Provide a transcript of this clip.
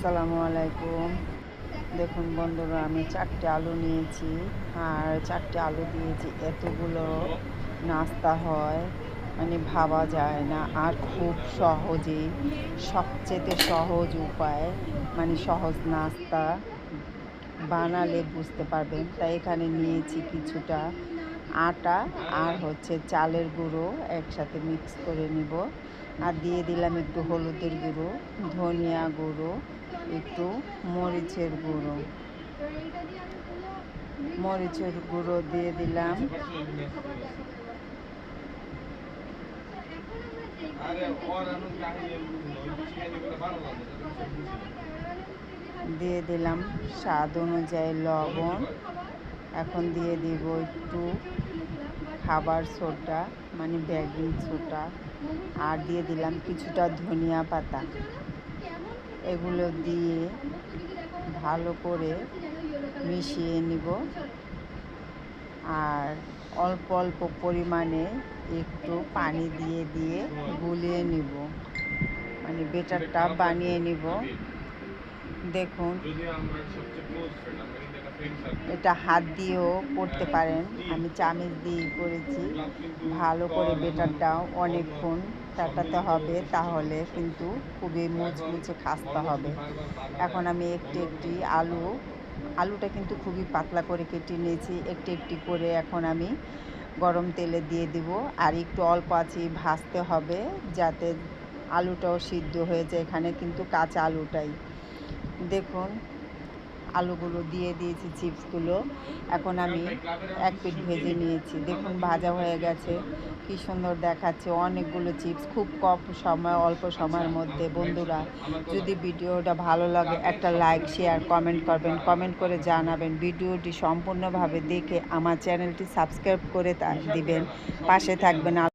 আসসালামু আলাইকুম। দেখুন বন্ধুরা, আমি 4টে আলু নিয়েছি আর 4টে আলু দিয়েছি। এতগুলো নাস্তা হয় মানে ভাবা যায় না। আর খুব সহজেই, সবচেয়ে সহজ উপায়, মানে সহজ নাস্তা বানালে বুঝতে পারবেন। তাই এখানে নিয়েছি কিছুটা আটা আর চালের গুঁড়ো একসাথে মিক্স করে নিব। আর দিয়ে দিলাম একটু হলুদের গুঁড়ো, ধনিয়া গুঁড়ো, একটু মরিচের গুঁড়ো দিয়ে দিলাম। দিয়ে দিলাম স্বাদ অনুযায়ী লবণ। এখন দিয়ে দিব একটু খাবার সোডা, মানে বেকিং সোডা, আর দিয়ে দিলাম কিছুটা ধনিয়া পাতা। এগুলো দিয়ে ভালো করে মিশিয়ে নিব। আর অল্প অল্প পরিমাণে একটু পানি দিয়ে দিয়ে গুলিয়ে নিব, মানে বেটারটা বানিয়ে নিব। দেখুন, এটা হাত দিয়েও করতে পারেন, আমি চামচ দিয়েই করেছি। ভালো করে বেটারটাও অনেকক্ষণ ফেটাতে হবে, তাহলে কিন্তু খুবই মুচমুচে খাস্তা হবে। এখন আমি একটি আলুটা কিন্তু খুবই পাতলা করে কেটে নিয়েছি। একটি করে এখন আমি গরম তেলে দিয়ে দিব। আর একটু অল্প আঁচে ভাজতে হবে, যাতে আলুটাও সিদ্ধ হয়ে যায়। এখানে কিন্তু কাঁচা আলুটাই। দেখুন, আলুগুলো দিয়ে দিয়েছি, চিপসগুলো। এখন আমি এক পিঠ ভেজে নিয়েছি। দেখুন, ভাজা হয়ে গেছে, কি সুন্দর দেখাচ্ছে। অনেকগুলো চিপস, খুব কম সময়, অল্প সময়ের মধ্যে। বন্ধুরা, যদি ভিডিওটা ভালো লাগে একটা লাইক, শেয়ার, কমেন্ট করবেন। কমেন্ট করে জানাবেন। ভিডিওটি সম্পূর্ণভাবে দেখে আমার চ্যানেলটি সাবস্ক্রাইব করে দিবেন, পাশে থাকবেন।